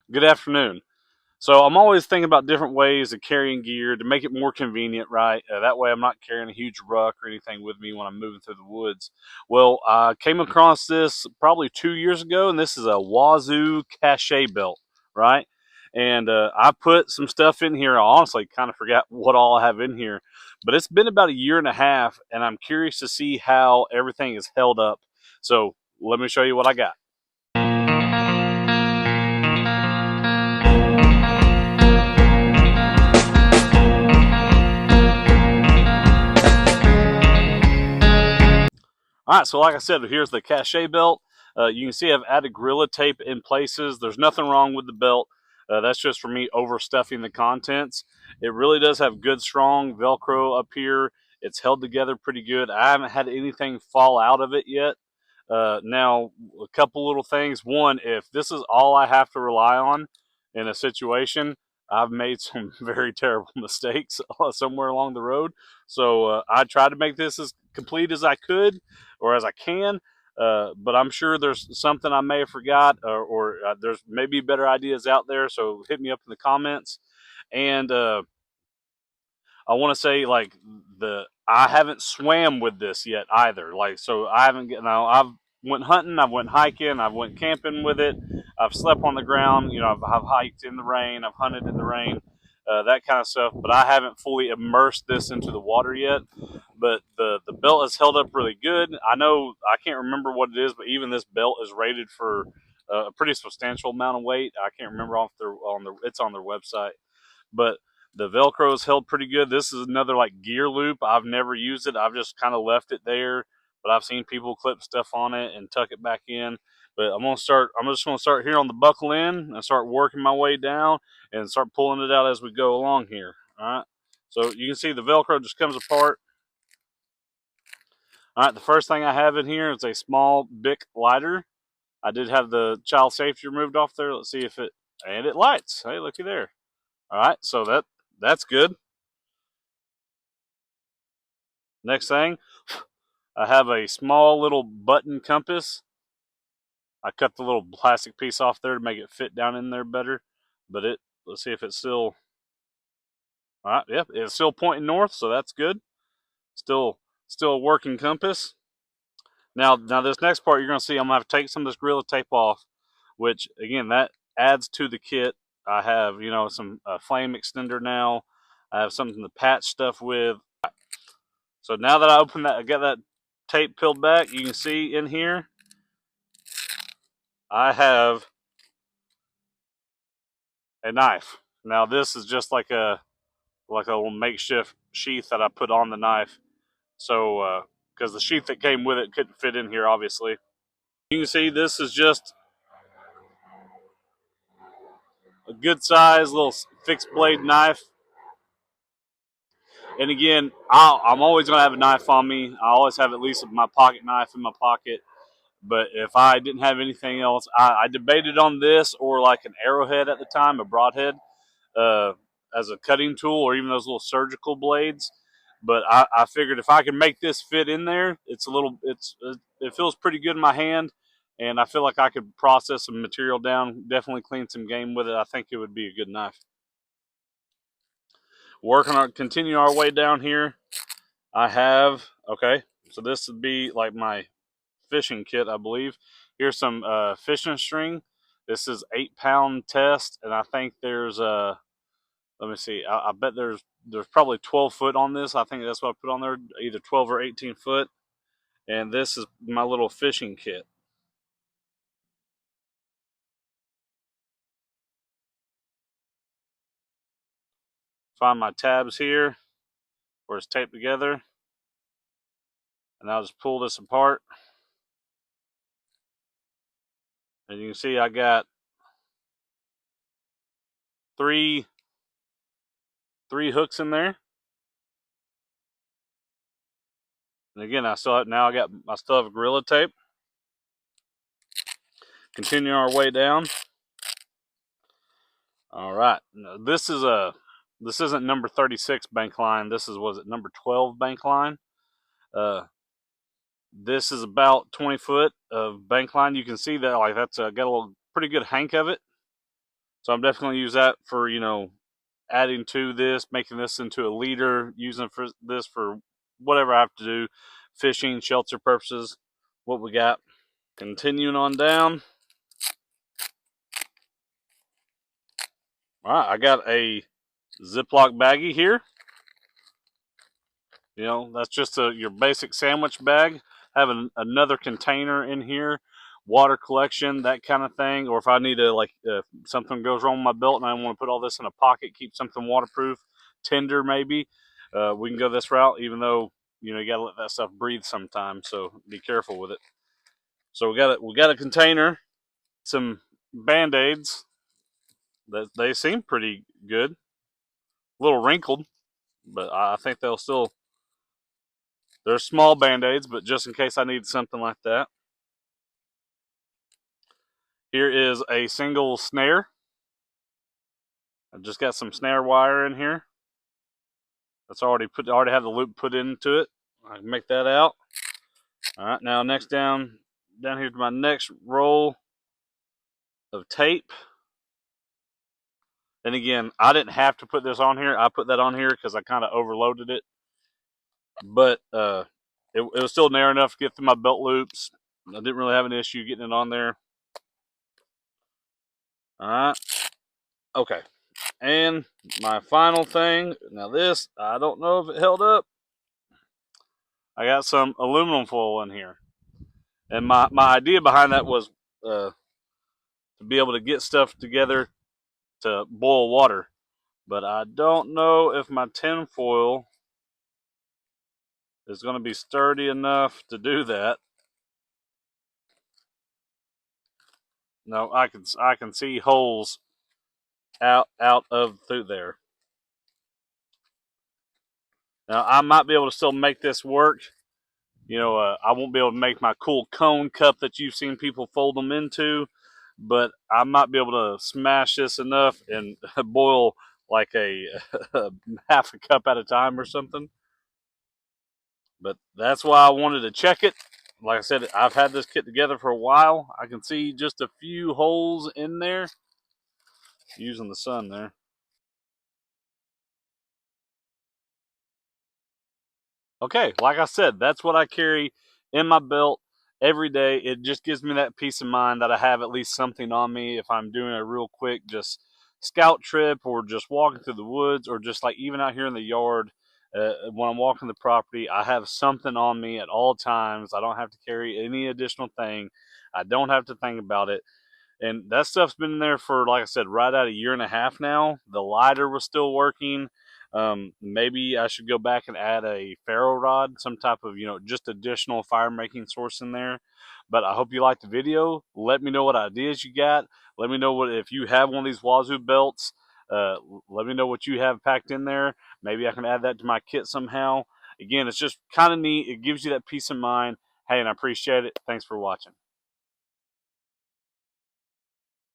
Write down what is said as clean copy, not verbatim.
Good afternoon. So I'm always thinking about different ways of carrying gear to make it more convenient, right? That way I'm not carrying a huge ruck or anything with me when I'm moving through the woods. Well, I came across this probably 2 years ago, and this is a Wazoo cachet belt, right? And I put some stuff in here. I honestly kind of forgot what all I have in here, but it's been about a year and a half, and I'm curious to see how everything is held up. So let me show you what I got. All right, so like I said, here's the cachet belt. You can see I've added Gorilla Tape in places. There's nothing wrong with the belt. That's just for me overstuffing the contents. It really does have good, strong Velcro up here. It's held together pretty good. I haven't had anything fall out of it yet. Now, a couple little things. One, if this is all I have to rely on in a situation, I've made some very terrible mistakes somewhere along the road. So I tried to make this as complete as I could or as I can. But I'm sure there's something I may have forgot, or there's maybe better ideas out there. So hit me up in the comments. And I want to say like I haven't swam with this yet either. Like so I haven't get now I've went hunting, I've went hiking, I've went camping with it. I've slept on the ground. I've hiked in the rain. I've hunted in the rain. That kind of stuff. But I haven't fully immersed this into the water yet. But the belt has held up really good. I know I can't remember what it is, but even this belt is rated for a pretty substantial amount of weight. I can't remember off their on the it's on their website, but the Velcro is held pretty good. This is another like gear loop. I've never used it. I've just kind of left it there, but I've seen people clip stuff on it and tuck it back in. But I'm gonna start. I'm just gonna start here on the buckle in and start working my way down and start pulling it out as we go along here. All right. So you can see the Velcro just comes apart. All right. The first thing I have in here is a small Bic lighter. I did have the child safety removed off there. Let's see if it lights. Hey, looky there. All right. So that's good. Next thing, I have a small little button compass. I cut the little plastic piece off there to make it fit down in there better. But let's see if it's still, all right, yep, it's still pointing north, so that's good. Still, still a working compass. Now this next part you're gonna see, I'm gonna have to take some of this Gorilla Tape off, which again, that adds to the kit. I have, some flame extender now. I have something to patch stuff with. So now that I got that tape peeled back, you can see in here, I have a knife. Now this is just like a little makeshift sheath that I put on the knife. So because the sheath that came with it couldn't fit in here, obviously. You can see this is just a good size little fixed blade knife. And again, I'm always gonna have a knife on me. I always have at least my pocket knife in my pocket. But if I didn't have anything else, I debated on this or like an arrowhead at the time, a broadhead. uh, as a cutting tool or even those little surgical blades. But I figured if I can make this fit in there, it feels pretty good in my hand, and I feel like I could process some material down, definitely clean some game with it. I think it would be a good knife. Continue our way down here. I have okay, so this would be like my fishing kit, I believe. Here's some fishing string. This is 8 pound test, and I think there's let me see. I bet there's probably 12 foot on this. I think that's what I put on there, either 12 or 18 foot. And this is my little fishing kit. Find my tabs here where it's taped together, and I'll just pull this apart. And you can see I got three hooks in there. And again, I still have a Gorilla Tape. Continue our way down. All right. Now, this isn't number 36 bank line. This is was it number 12 bank line. Uh, This is about 20 foot of bank line. You can see that like that's got a little pretty good hank of it. So I'm definitely use that for, you know, adding to this, making this into a leader, using for this for whatever I have to do, fishing, shelter purposes. What we got? Continuing on down. All right, I got a Ziploc baggie here. You know, that's just your basic sandwich bag. Having another container in here, water collection, that kind of thing. Or if I need to, like, if something goes wrong with my belt and I want to put all this in a pocket, keep something waterproof, tender maybe, we can go this route. Even though, you know, you gotta let that stuff breathe sometimes, so be careful with it. So we got a container, some Band-Aids that they seem pretty good, a little wrinkled, but I think they'll still. They're small Band-Aids, but just in case I need something like that. Here is a single snare. I just got some snare wire in here. That's already had the loop put into it. I can make that out. All right, now next down here to my next roll of tape. And again, I didn't have to put this on here. I put that on here because I kind of overloaded it. But it was still narrow enough to get through my belt loops. I didn't really have an issue getting it on there. All right. Okay. And my final thing, now this, I don't know if it held up. I got some aluminum foil in here. And my idea behind that was to be able to get stuff together to boil water. But I don't know if my tin foil is going to be sturdy enough to do that. No, I can see holes out of through there. Now I might be able to still make this work. You know, I won't be able to make my cool cone cup that you've seen people fold them into, but I might be able to smash this enough and boil like a half a cup at a time or something. But that's why I wanted to check it. Like I said, I've had this kit together for a while. I can see just a few holes in there using the sun there. Okay, like I said, that's what I carry in my belt every day. It just gives me that peace of mind that I have at least something on me if I'm doing a real quick just scout trip or just walking through the woods or just like even out here in the yard. When I'm walking the property, I have something on me at all times. I don't have to carry any additional thing. I don't have to think about it. And that stuff's been in there for, like I said, right at a year and a half now. The lighter was still working. Maybe I should go back and add a ferro rod, some type of, you know, just additional fire making source in there. But I hope you liked the video. Let me know what ideas you got. Let me know what if you have one of these Wazoo belts. Uh, Let me know what you have packed in there. Maybe I can add that to my kit somehow. Again, it's just kind of neat. It gives you that peace of mind. Hey, and I appreciate it. Thanks for watching.